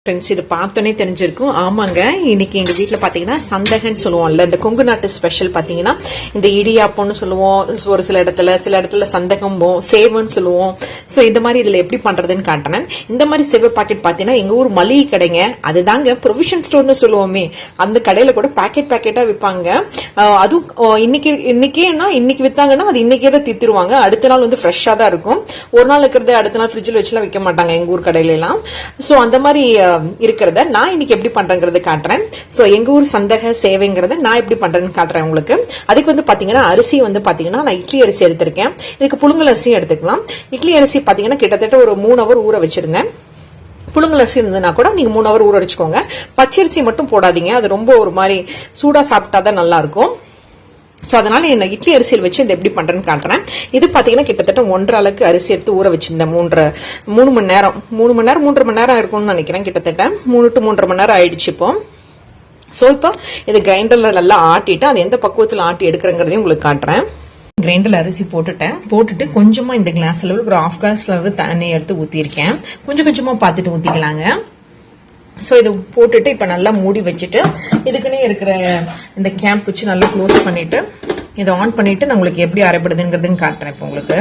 Friends, இது பார்த்தோன்னே தெரிஞ்சிருக்கும். ஆமாங்க, இன்னைக்கு எங்கள் வீட்டில் பார்த்தீங்கன்னா சந்தகன்னு சொல்லுவோம்ல, இந்த கொங்கு நாட்டு ஸ்பெஷல் பார்த்தீங்கன்னா இந்த இடியாப்பம்னு சொல்லுவோம், ஒரு சில இடத்துல சந்தகம்போ சேவன்னு சொல்லுவோம். ஸோ இந்த மாதிரி இதில் எப்படி பண்ணுறதுன்னு காட்டுறேன். இந்த மாதிரி சேவை பாக்கெட் பார்த்தீங்கன்னா எங்கள் ஊர் மளிகை கடைங்க, அதுதாங்க ப்ரொவிஷன் ஸ்டோர்னு சொல்லுவோமே, அந்த கடையில் கூட பேக்கெட்டாக விற்பாங்க. அதுவும் இன்னைக்கு விற்றாங்கன்னா அது இன்னைக்கே தான் தித்திருவாங்க. அடுத்த நாள் வந்து ஃப்ரெஷ்ஷாக தான் இருக்கும். ஒரு நாள் இருக்கிறத அடுத்த நாள் ஃப்ரிட்ஜில் வச்சுலாம் விற்க மாட்டாங்க எங்கள் ஊர் கடையிலலாம். ஸோ அந்த மாதிரி இருக்கிறத நான் இன்னைக்கு எப்படி பண்றேங்கிறது காட்டுறேன். சோ எங்க ஊர் சந்தக சேவைங்கிறத நான் எப்படி பண்றேன்னு காட்டுறேன் உங்களுக்கு. அதுக்கு வந்து பாத்தீங்கன்னா அரிசி வந்து பாத்தீங்கன்னா நான் இட்லி அரிசி எடுத்திருக்கேன். இதுக்கு புழுங்கல் அரிசியும் எடுத்துக்கலாம். இட்லி அரிசி பாத்தீங்கன்னா கிட்டத்தட்ட ஒரு 3 ஹவர் ஊற வச்சிருந்தேன். புழுங்கல் அரிசி இருந்ததுன்னா கூட நீங்க 3 ஹவர் ஊற வச்சுக்கோங்க. பச்சரிசி மட்டும் போடாதீங்க, அது ரொம்ப ஒரு மாதிரி சூடா சாப்பிட்டாதான் நல்லா இருக்கும். ஸோ அதனால என்ன இட்லி அரிசியில் வச்சு இந்த எப்படி பண்றேன்னு காட்டுறேன். இது பாத்தீங்கன்னா கிட்டத்தட்ட 1.5 அளவுக்கு அரிசி எடுத்து ஊற வச்சிருந்தேன். 3 மணி நேரம் 3.5 மணி நேரம் இருக்கும்னு நினைக்கிறேன். கிட்டத்தட்ட 3 to 3.5 மணி நேரம் ஆயிடுச்சு இப்போ. ஸோ இப்போ இது கிரைண்டர்ல நல்லா ஆட்டிட்டு அது எந்த பக்குவத்தில் ஆட்டி எடுக்கிறங்கிறதையும் உங்களுக்கு காட்டுறேன். கிரைண்டர்ல அரிசி போட்டுட்டு கொஞ்சமா இந்த கிளாஸ் அளவுக்கு ஒரு 1/2 கிளாஸ் அளவு தண்ணி எடுத்து ஊற்றிருக்கேன். கொஞ்சமா பார்த்துட்டு ஊற்றிக்கலாங்க. ஸோ இதை போட்டுட்டு இப்போ நல்லா மூடி வச்சுட்டு இதுக்குன்னே இருக்கிற இந்த கேம்ப் வச்சு நல்லா க்ளோஸ் பண்ணிட்டு இதை ஆன் பண்ணிட்டு நான் உங்களுக்கு எப்படி அரைப்படுதுங்கிறதுன்னு காட்டுறேன். இப்போ உங்களுக்கு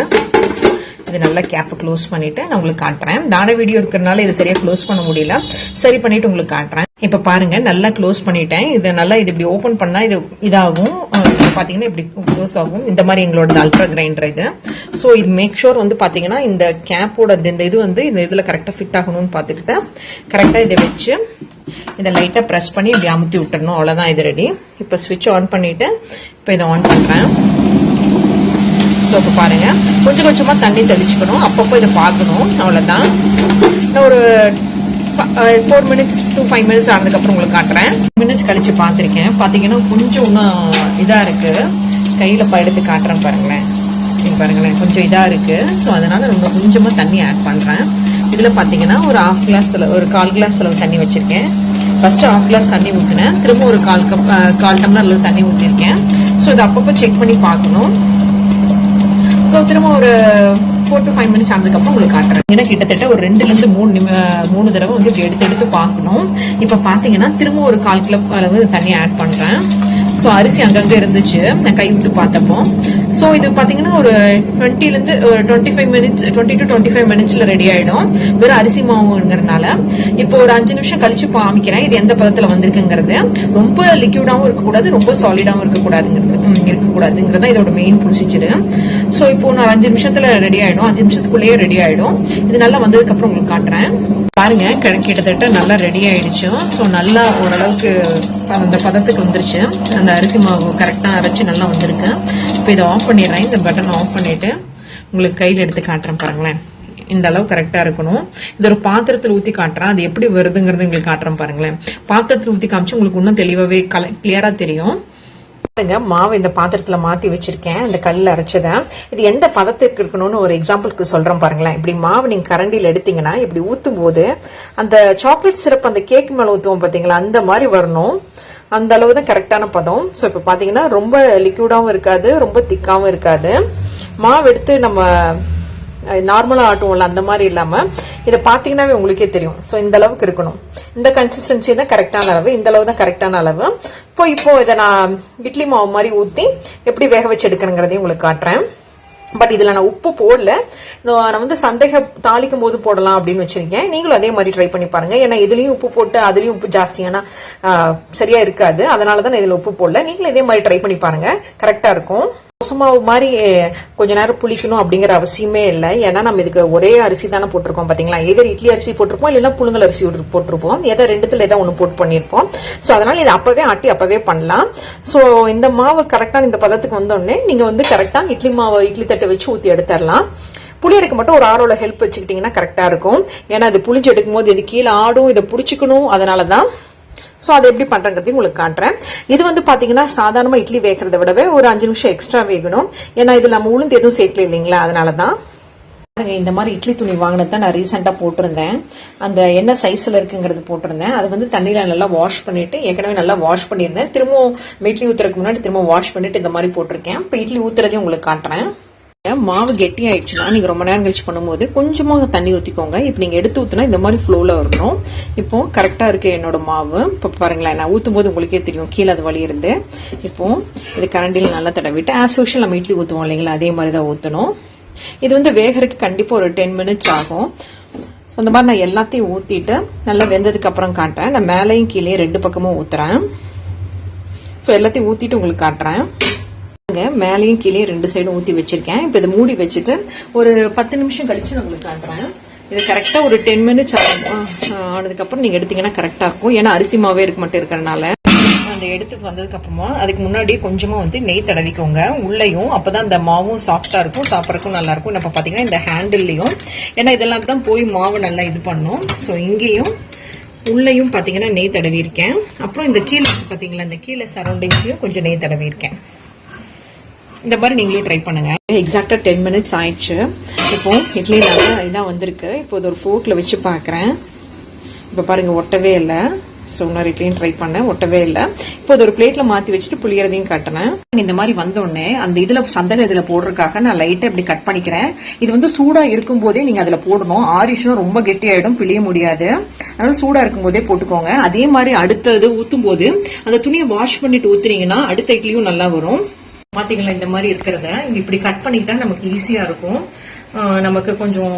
இது நல்லா கேப்பை க்ளோஸ் பண்ணிட்டு நான் உங்களுக்கு காட்டுறேன். தான வீடியோ இருக்கிறதுனால இதை சரியா க்ளோஸ் பண்ண முடியல, சரி பண்ணிட்டு உங்களுக்கு காட்டுறேன். இப்ப பாருங்க, நல்லா க்ளோஸ் பண்ணிட்டேன். இது நல்லா இது இப்படி ஓபன் பண்ணா இது இதாகும், பாத்தீங்கன்னா இப்படி க்ளோஸ் ஆகும். இந்த மாதிரி எங்களோட அல்ட்ரா கிரைண்டர் இது. ஸோ இது மேக் ஷோர் வந்து பாத்தீங்கன்னா இந்த கேப்போட இந்த இது வந்து இந்த இதுல கரெக்டா ஃபிட் ஆகணும்னு பாத்துக்கிட்டு கரெக்டா இதை வச்சு இதை லைட்டா ப்ரெஸ் பண்ணி இப்படி அமுத்தி விட்டுறணும். அவ்வளவுதான், இது ரெடி. இப்ப ஸ்விட்ச் ஆன் பண்ணிட்டு இப்ப இதை ஆன் பண்றேன். ஸோ இப்போ பாருங்க, கொஞ்சமா தண்ணி தெளிச்சுக்கணும், அப்பப்போ இதை பார்க்கணும். அவ்வளோதான். ஒரு 4 minutes to 5 minutes ஆனதுக்கப்புறம் உங்களுக்கு காட்டுறேன். மினிட்ஸ் கழிச்சு பார்த்துருக்கேன். பார்த்தீங்கன்னா கொஞ்சம் இன்னும் இதாக இருக்கு. கையில் எடுத்து காட்டுறேன் பாருங்களேன். பாருங்களேன், கொஞ்சம் இதாக இருக்கு. ஸோ அதனால ரொம்ப கொஞ்சமாக தண்ணி ஆட் பண்ணுறேன். இதில் பார்த்தீங்கன்னா ஒரு 1/2 கிளாஸ் ஒரு 1/4 கிளாஸ் அளவு தண்ணி வச்சிருக்கேன். ஃபர்ஸ்ட் 1/2 கிளாஸ் தண்ணி ஊற்றினேன், திரும்ப ஒரு 1/4 டம்ளர் அளவு தண்ணி ஊற்றிருக்கேன். ஸோ இதை அப்பப்போ செக் பண்ணி பார்க்கணும். ஸோ திரும்ப ஒரு 4 to 5 minutes ஆனதுக்கப்புறம் உங்களுக்கு காட்டுறேன். ஏன்னா கிட்டத்தட்ட ஒரு 2 to 3 தடவை வந்து இப்படி எடுத்து பார்க்கணும். இப்போ பார்த்தீங்கன்னா திரும்ப ஒரு 1/4 கப் அளவு தண்ணி ஆட் பண்ணுறேன். ஸோ அரிசி அங்கங்கே இருந்துச்சு, நான் கை விட்டு பார்த்தப்போ. ஸோ இது பார்த்தீங்கன்னா ஒரு 20 to 25 minutes ரெடி ஆயிடும். வெறும் அரிசி மாவுங்கிறதுனால. இப்போ ஒரு 5 நிமிஷம் கழிச்சு காமிக்கிறேன் இது எந்த பதத்தில் வந்திருக்குங்கிறது. ரொம்ப லிக்யூடாகவும் இருக்கக்கூடாது, ரொம்ப சாலிடாகவும் இருக்கக்கூடாதுங்கிறதா இதோட மெயின் ப்ரொசீஜர். ஸோ இப்போ நான் 5 நிமிஷத்துல ரெடி ஆயிடும், 5 நிமிஷத்துக்குள்ளேயே ரெடி ஆயிடும். இது நல்லா வந்ததுக்கு அப்புறம் உங்களுக்கு காட்டுறேன். பாருங்க, கிட்டத்தட்ட நல்லா ரெடி ஆயிடுச்சு. ஸோ நல்லா ஓரளவுக்கு அந்த பதத்துக்கு வந்துருச்சு. அந்த அரிசி மாவு கரெக்டாக அரைச்சி நல்லா வந்திருக்கு. இப்போ இதை ஆஃப் பண்ணிடுறேன். இந்த பட்டன் ஆஃப் பண்ணிட்டு உங்களுக்கு கையில் எடுத்து காட்டுறேன் பாருங்களேன். இந்த அளவு கரெக்டா இருக்கணும். இது ஒரு பாத்திரத்தில் ஊற்றி காட்டுறேன், அது எப்படி வருதுங்கிறது உங்களுக்கு காட்டுறேன் பாருங்களேன். பாத்திரத்தில் ஊற்றி காமிச்சு உங்களுக்கு இன்னும் தெளிவாகவே கிளியரா தெரியும். மாவு இந்த பாத்திரத்துல மாத்தி வச்சிருக்கேன், இந்த கல்ல அரைச்சதை. இது எந்த பதத்துக்கு இருக்கணும்னு ஒரு எக்ஸாம்பிளுக்கு சொல்றேன் பாருங்களேன். இப்படி மாவு நீங்க கரண்டியில் எடுத்தீங்கன்னா இப்படி ஊத்தும் போது அந்த சாக்லேட் சிரப் அந்த கேக் மேல ஊத்துவோம் பாத்தீங்களா, அந்த மாதிரி வரணும். அந்த அளவு தான் கரெக்டான பதம். ஸோ இப்போ பாத்தீங்கன்னா ரொம்ப லிக்யூடாகவும் இருக்காது, ரொம்ப திக்காவும் இருக்காது. மாவு எடுத்து நம்ம நார்மலா ஆட்டுவோம்ல அந்த மாதிரி இல்லாம இதை பாத்தீங்கன்னாவே உங்களுக்கே தெரியும். ஸோ இந்த அளவுக்கு இருக்கணும். இந்த கன்சிஸ்டன்சி தான் கரெக்டான அளவு, இந்த அளவு தான் கரெக்டான அளவு. இப்போ இதை நான் இட்லி மாவு மாதிரி ஊற்றி எப்படி வேக வச்சு எடுக்கிறேங்கிறதையும் உங்களுக்கு காட்டுறேன். பட் இதுல நான் உப்பு போடல, நான் வந்து சந்தேக தாளிக்கும் போது போடலாம் அப்படின்னு வச்சிருக்கேன். நீங்களும் அதே மாதிரி ட்ரை பண்ணி பாருங்க. ஏன்னா இதுலயும் உப்பு போட்டு அதுலயும் உப்பு ஜாஸ்தியானா சரியா இருக்காது, அதனாலதான் நான் இதுல உப்பு போடல. நீங்களும் இதே மாதிரி ட்ரை பண்ணி பாருங்க, கரெக்டா இருக்கும். தோசைமாவு மாதிரி கொஞ்ச நேரம் புளிக்கணும் அப்படிங்கிற அவசியமே இல்லை. ஏன்னா நம்ம இதுக்கு ஒரே அரிசி தானே போட்டிருக்கோம் பாத்தீங்களா. எதிர் இட்லி அரிசி போட்டிருப்போம், இல்லைன்னா புழுங்கல் அரிசி போட்டிருப்போம். ரெண்டுத்துல ஏதாவது ஒன்று போட்டு பண்ணியிருப்போம். ஸோ அதனால இதை அப்பவே ஆட்டி அப்பவே பண்ணலாம். ஸோ இந்த மாவு கரெக்டா இந்த பதத்துக்கு வந்தோடனே நீங்க வந்து கரெக்டா இட்லி மாவு இட்லி தட்டை வச்சு ஊற்றி எடுத்துடலாம். புளியருக்கு மட்டும் ஒரு ஆரோல ஹெல்ப் வச்சுக்கிட்டீங்கன்னா கரெக்டா இருக்கும். ஏன்னா இது புளிஞ்சு எடுக்கும் போது இது கீழே ஆடும், இதை பிடிச்சிக்கணும். அதனாலதான் ஸோ அதை எப்படி பண்றங்கிறதையும் உங்களுக்கு காட்டுறேன். இது வந்து பாத்தீங்கன்னா சாதாரணமா இட்லி வேகிறத விடவே ஒரு 5 நிமிஷம் எக்ஸ்ட்ரா வேகணும். ஏன்னா இது நம்ம உளுந்து எதுவும் சேர்க்கல இல்லைங்களா, அதனாலதான். இந்த மாதிரி இட்லி துணி வாங்கினதான் நான் ரீசெண்டா போட்டிருந்தேன். அந்த என்ன சைஸ்ல இருக்குங்கிறது போட்டிருந்தேன். அது வந்து தண்ணியில நல்லா வாஷ் பண்ணிட்டு ஏற்கனவே நல்லா வாஷ் பண்ணியிருந்தேன். திரும்பவும் இட்லி ஊத்துறதுக்கு முன்னாடி திரும்ப வாஷ் பண்ணிட்டு இந்த மாதிரி போட்டிருக்கேன். இப்போ இட்லி ஊத்துறதையும் உங்களுக்கு காட்டுறேன். மாவு கெட்டி ஆயிடுச்சுன்னா நீங்க ரொம்ப நேரம் கழிச்சு பண்ணும்போது கொஞ்சமாக தண்ணி ஊற்றிக்கோங்க. இப்போ நீங்க எடுத்து ஊற்றினா இந்த மாதிரி ஃப்ளோவில் வரணும். இப்போ கரெக்டாக இருக்கு என்னோட மாவு. இப்போ பாருங்களேன், நான் ஊற்றும் போது உங்களுக்கே தெரியும் கீழே அது வழி இருந்து. இப்போ இது கரண்டியில் நல்லா தடவிட்டு ஆஸ் யூஷுவல் நம்ம இட்லி ஊற்றுவோம் இல்லைங்களா, அதே மாதிரி தான் ஊற்றணும். இது வந்து வேகறதுக்கு கண்டிப்பாக ஒரு 10 minutes ஆகும். ஸோ இந்த மாதிரி நான் எல்லாத்தையும் ஊற்றிட்டு நல்லா வெந்ததுக்கு அப்புறம் காட்டுறேன். நான் மேலேயும் கீழே 2 பக்கமும் ஊற்றுறேன். ஸோ எல்லாத்தையும் ஊற்றிட்டு உங்களுக்கு காட்டுறேன். மேலேயும் கீழே 2 சைடும் ஊற்றி வச்சிருக்கேன். இப்போ இதை மூடி வச்சுட்டு ஒரு 10 நிமிஷம் கழிச்சு நான் உங்களுக்கு காட்டுறேன். இது கரெக்டாக ஒரு 10 minutes ஆனதுக்கப்புறம் நீங்கள் எடுத்தீங்கன்னா கரெக்டாக இருக்கும். ஏன்னா அரிசி மாவே இருக்க மட்டும் இருக்கிறனால அந்த எடுத்து வந்ததுக்கு அப்புறமா அதுக்கு முன்னாடி கொஞ்சமா வந்து நெய் தடவிக்கோங்க உள்ளேயும். அப்பதான் அந்த மாவும் சாஃப்டா இருக்கும், சாப்பிட்றதுக்கும் நல்லா இருக்கும். இப்போ பாத்தீங்கன்னா இந்த ஹேண்டில்லையும், ஏன்னா இதெல்லாம் தான் போய் மாவு நல்லா இது பண்ணும். ஸோ இங்கேயும் உள்ளேயும் பாத்தீங்கன்னா நெய் தடவி இருக்கேன். அப்புறம் இந்த கீழே பாத்தீங்களா, இந்த கீழே சரௌண்டிங்ஸ்லயும் கொஞ்சம் நெய் தடவி இருக்கேன். இந்த மாதிரி நீங்களும் ட்ரை பண்ணுங்க. எக்ஸாக்டா 10 minutes ஆயிடுச்சு. இப்போ இட்லி நல்லா இதான் வந்திருக்கு. இப்போ ஒரு ஃபோர்க்ல வச்சு பாக்குறேன். இப்போ பாருங்க ஒட்டவே இல்லை. ஸோ இன்னொரு இட்லியும் ட்ரை பண்ணேன், ஒட்டவே இல்லை. இப்போ ஒரு பிளேட்ல மாத்தி வச்சுட்டு புளியறதையும் காட்டினேன். இந்த மாதிரி வந்தோடனே அந்த இதுல சந்தக இதுல போடுறதுக்காக நான் லைட்டா இப்படி கட் பண்ணிக்கிறேன். இது வந்து சூடா இருக்கும் போதே நீங்க அதுல போடணும். ஆரிச்சுனா ரொம்ப கெட்டி ஆயிடும், பிழிய முடியாது. அதனால சூடா இருக்கும் போதே போட்டுக்கோங்க. அதே மாதிரி அடுத்தது ஊத்தும் போது அந்த துணியை வாஷ் பண்ணிட்டு ஊத்துனீங்கன்னா அடுத்த இட்லியும் நல்லா வரும். பாத்தீங்களா, இந்த மாதிரி இருக்கிறத இங்க இப்படி கட் பண்ணிட்டா நமக்கு ஈஸியா இருக்கும், நமக்கு கொஞ்சம்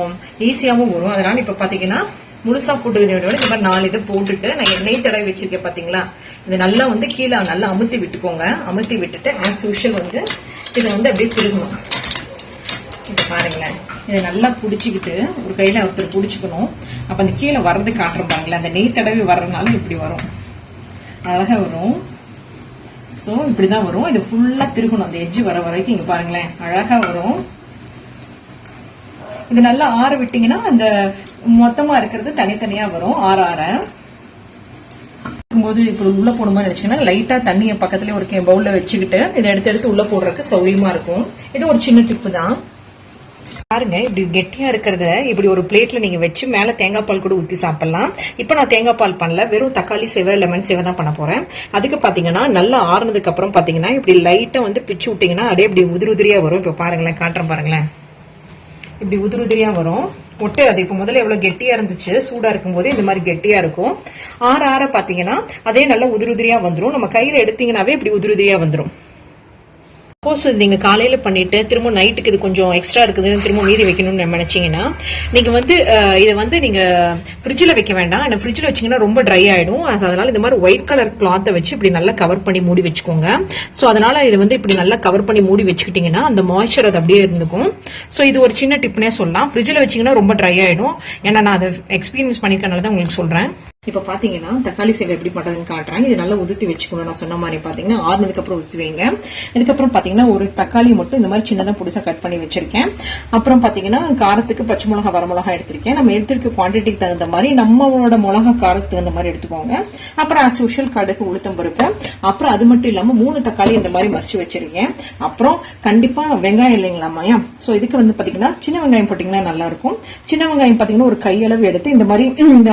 ஈஸியாவும் வரும். அதனால இப்ப பாத்தீங்கன்னா முழுசா போட்டுக்கிறத விட இந்த மாதிரி 4 இதை போட்டுட்டு நான் எண்ணெய் தடவை வச்சிருக்கேன் பாத்தீங்களா, இதை நல்லா வந்து கீழே நல்லா அமுத்தி விட்டுக்கோங்க. அமுத்தி விட்டுட்டு ஆஸ் யூஷுவல் வந்து இதை வந்து அப்படியே திரும்பணும். இப்ப பாருங்களேன், இதை நல்லா புடிச்சுக்கிட்டு ஒரு கையில ஒருத்தர் புடிச்சுக்கணும். அப்ப அந்த கீழே வர்றது காட்டுறோம் பாருங்களேன், அந்த நெய் தடவி வர்றதுனால இப்படி வரும், அழகா வரும். சோ இப்படிதான் வரும். இது ஃபுல்லா திருகணும் அந்த எட்ஜ் வர வரைக்கும். இங்க பாருங்களேன், அழகா வரும். இது நல்லா ஆற விட்டீங்கன்னா அந்த மொத்தமா இருக்கிறது தனித்தனியா வரும். ஆற போது இப்படி உள்ள போடுமா நினைச்சீங்கன்னா லைட்டா தண்ணிய பக்கத்துல ஒரு பவுல்ல வச்சுக்கிட்டு இதை எடுத்து உள்ள போடுறதுக்கு சௌரியமா இருக்கும். இது ஒரு சின்ன டிப்பு தான். பாருங்க, இப்படி கெட்டியா இருக்கிறத இப்படி ஒரு பிளேட்ல நீங்க வச்சு மேல தேங்காய் பால் கூட ஊத்தி சாப்பிடலாம். இப்ப நான் தேங்காய் பால் பண்ணல, வெறும் தக்காளி சேவை லெமன் சேவை தான் பண்ண போறேன். அதுக்கு பாத்தீங்கன்னா நல்லா ஆறுனதுக்கு அப்புறம் பாத்தீங்கன்னா இப்படி லைட்டா வந்து பிச்சு விட்டீங்கன்னா அதே இப்படி உதிரியா வரும். இப்ப பாருங்களேன், காட்டுறேன் பாருங்களேன், இப்படி உதிரியா வரும். ஒட்டு அது இப்ப முதல்ல எவ்வளவு கெட்டியா இருந்துச்சு, சூடா இருக்கும் போது இந்த மாதிரி கெட்டியா இருக்கும். ஆற பாத்தீங்கன்னா அதே நல்லா உதிரியா வந்துடும். நம்ம கையில எடுத்தீங்கன்னாவே இப்படி உதிரியா வந்துடும். சப்போஸ் நீங்க காலையில பண்ணிட்டு திரும்ப நைட்டுக்கு இது கொஞ்சம் எக்ஸ்ட்ரா இருக்குதுன்னு திரும்ப மீதி வைக்கணும்னு நினைச்சீங்கன்னா நீங்க வந்து இதை வந்து நீங்க ஃப்ரிட்ஜில் வைக்க வேண்டாம். ஏன்னா ஃப்ரிட்ஜில் வச்சீங்கன்னா ரொம்ப ட்ரை ஆயிடும். அதனால இந்த மாதிரி ஒயிட் கலர் கிளாத்தை வச்சு இப்படி நல்லா கவர் பண்ணி மூடி வச்சுக்கோங்க. ஸோ அதனால இது வந்து இப்படி நல்லா கவர் பண்ணி மூடி வச்சுக்கிட்டீங்கன்னா அந்த மாய்ஸ்சர் அது அப்படியே இருந்துக்கும். ஸோ இது ஒரு சின்ன டிப்னே சொல்லலாம். ஃப்ரிட்ஜில் வச்சீங்கன்னா ரொம்ப ட்ரை ஆயிடும். ஏன்னா நான் அதை எக்ஸ்பீரியன்ஸ் பண்ணிருக்கனால தான் உங்களுக்கு சொல்றேன். இப்ப பாத்தீங்கன்னா தக்காளி சேவை எப்படி பண்றதுன்னு காட்டுறேன். இது நல்லா உதுத்தி வச்சுக்கணும். நான் சொன்ன மாதிரி பாத்தீங்கன்னா ஆறுனதுக்கு அப்புறம் ஊத்தி வைங்க. இதுக்கப்புறம் பாத்தீங்கன்னா ஒரு தக்காளி மட்டும் இந்த மாதிரி சின்னதா புதுசா கட் பண்ணி வச்சிருக்கேன். அப்புறம் பாத்தீங்கன்னா காரத்துக்கு பச்சை மிளகா வர மிளகா எடுத்திருக்கேன். நம்ம எடுத்திருக்க குவான்டிட்டிக்கு தகுந்த மாதிரி நம்மளோட மிளகா காரத்துக்கு தகுந்த மாதிரி எடுத்துக்கோங்க. அப்புறம் ஆஸ் யூஷுவல் கடுகு உளுத்தம் பருப்பு, அப்புறம் அது மட்டும் இல்லாம 3 தக்காளி இந்த மாதிரி மசிச்சு வச்சிருக்கேன். அப்புறம் கண்டிப்பா வெங்காயம் இல்லைங்களாமாயா. சோ இதுக்கு வந்து பாத்தீங்கன்னா சின்ன வெங்காயம் போட்டீங்கன்னா நல்லா இருக்கும். சின்ன வெங்காயம் பாத்தீங்கன்னா ஒரு கையளவு எடுத்து இந்த மாதிரி இந்த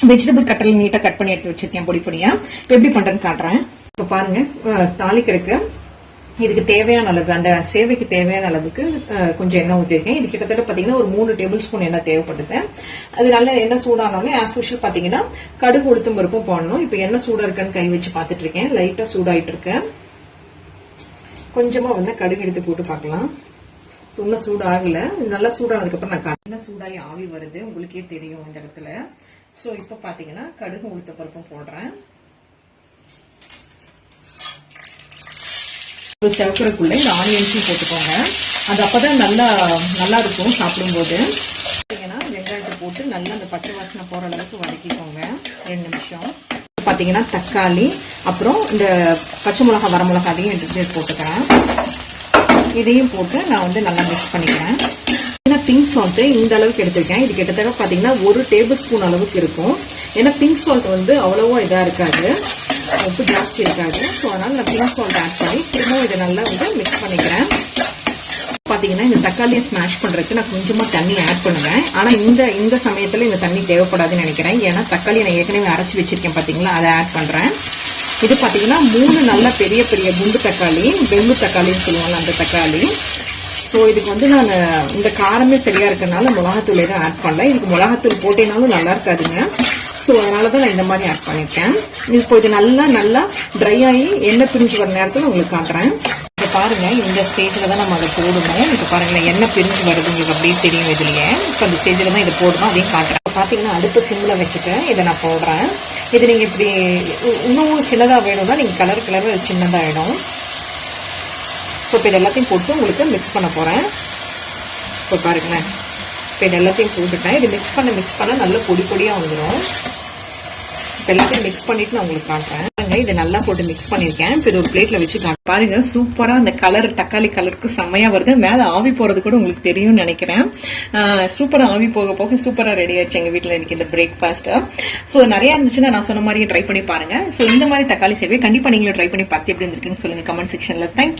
வெஜிடபிள் கட்டரில் நீட்டா கட் பண்ணி எடுத்து வச்சிருக்கேன் பொடி பொடியா. இப்ப எப்படி பண்றேன்னு காட்டுறேன். இப்ப பாருங்க, தாளிக்கிறதுக்கு இதுக்கு தேவையான அளவு, அந்த சேவைக்கு தேவையான அளவுக்கு கொஞ்சம் எண்ணெய் ஊற்றிருக்கேன். இது கிட்டத்தட்ட பாத்தீங்கன்னா ஒரு 3 டேபிள் ஸ்பூன் எண்ணெய் தேவைப்படுது. அது நல்ல எண்ணெய் சூடானோடனே ஆஸ் யூஷுவல் பாத்தீங்கன்னா கடுகு உளுத்தம் பருப்பும் போடணும். இப்ப எண்ணெய் சூடா இருக்கான்னு கை வச்சு பாத்துட்டு இருக்கேன். லைட்டா சூடாயிட்டு இருக்கேன். கொஞ்சமா வந்து கடுகு எடுத்து போட்டு பார்க்கலாம். இன்னும் சூடாகல. நல்லா சூடானதுக்கு அப்புறம் நான் என்ன சூடாகி ஆவி வருது உங்களுக்கே தெரியும் இந்த இடத்துல. சோ இப்ப பாத்தீங்கன்னா கடுகு உளுத்த பருப்பும் போடுறேன். செவக்கிறதுக்குள்ள இந்த ஆனியன்ஸும் போட்டுக்கோங்க. அது அப்பதான் நல்லா இருக்கும் சாப்பிடும்போது. பாத்தீங்கன்னா வெங்காயத்தை போட்டு நல்லா அந்த பச்சை வாசனை போற அளவுக்கு வதக்கிக்கோங்க 2 நிமிஷம். பாத்தீங்கன்னா தக்காளி அப்புறம் இந்த பச்சை மிளகா வர மிளகா அதையும் எடுத்து போட்டுக்கிறேன். இதையும் போட்டு நான் வந்து நல்லா மிக்ஸ் பண்ணிக்கிறேன். பிங்க் சால்ட் இந்த அளவுக்கு எடுத்திருக்கேன். இது கிட்டத்தட்ட பாத்தீங்கன்னா 1 டேபிள் ஸ்பூன் அளவுக்கு இருக்கும். ஏன்னா பிங்க் சால்ட் வந்து அவ்வளவா இதா இருக்காது, உப்பு ஜாஸ்தி இருக்காது. ஸோ அதனால நான் பிங்க் சால்ட் ஆட் பண்ணி திரும்ப இதை நல்லா வந்து மிக்ஸ் பண்ணிக்கிறேன். பாத்தீங்கன்னா இந்த தக்காளியை ஸ்மாஷ் பண்றதுக்கு நான் கொஞ்சமா தண்ணி ஆட் பண்ணுவேன். ஆனா இந்த சமயத்துல இந்த தண்ணி தேவைப்படாதுன்னு நினைக்கிறேன். ஏன்னா தக்காளியை நான் ஏற்கனவே அரைச்சி வச்சிருக்கேன் பாத்தீங்களா, அதை ஆட் பண்றேன். இது பாத்தீங்கன்னா 3 நல்ல பெரிய பெரிய குண்டு தக்காளி, வெள்ளு தக்காளின்னு சொல்லுவாங்க அந்த தக்காளி. ஸோ இதுக்கு வந்து நான் இந்த காரமே சரியா இருக்கனால மிளகாத்தூள் எதுவும் ஆட் பண்ணல. இதுக்கு மிளகாத்தூள் போட்டேனாலும் நல்லா இருக்காதுங்க. ஸோ அதனாலதான் நான் இந்த மாதிரி ஆட் பண்ணிருக்கேன். இப்போ இது நல்லா ட்ரை ஆகி எண்ணெய் பிரிஞ்சு வர நேரத்தில் உங்களுக்கு காட்டுறேன். இப்போ பாருங்க, இந்த ஸ்டேஜில் தான் நம்ம அதை போடணும். இப்போ பாருங்களேன், எண்ணெய் பிரிஞ்சு வருது உங்களுக்கு அப்படியே தெரியும் இதுலயே. இப்போ அந்த ஸ்டேஜில் தான் இதை போடணும் அப்படின்னு காட்டுறேன். பார்த்தீங்கன்னா அடுப்பு சிம்மில் வச்சுட்டு இதை நான் போடுறேன். இது நீங்கள் இப்படி இன்னும் சின்னதாக வேணும்னா நீங்கள் கலர் சின்னதாகிடும். ஸோ இப்போ இது எல்லாத்தையும் போட்டு உங்களுக்கு மிக்ஸ் பண்ண போகிறேன். இப்போ பாருங்களேன், இப்போ இது எல்லாத்தையும் போட்டுட்டேன். இது மிக்ஸ் பண்ண நல்லா பொடியாக வந்துடும். இப்போ எல்லாத்தையும் மிக்ஸ் பண்ணிட்டு நான் உங்களுக்கு காட்டுறேன். இதை நல்லா போட்டு மிக்ஸ் பண்ணிருக்கேன். இப்போ இது ஒரு பிளேட்ல வச்சு பாருங்க, சூப்பரா அந்த கலர் தக்காளி கலருக்கு செம்மையா வருது. மேல ஆவி போறது கூட உங்களுக்கு தெரியும்னு நினைக்கிறேன். சூப்பரா ஆவி போக சூப்பரா ரெடி ஆயிடுச்சு எங்க வீட்டுல இன்னைக்கு இந்த பிரேக்ஃபாஸ்ட். ஸோ நிறைய இருந்துச்சுன்னா நான் சொன்ன மாதிரியே ட்ரை பண்ணி பாருங்க. ஸோ இந்த மாதிரி தக்காளி சேவை கண்டிப்பா நீங்களும் ட்ரை பண்ணி பார்த்து எப்படி இருந்திருக்குன்னு சொல்லுங்க கமெண்ட் செக்ஷன்ல. தேங்க்யூ.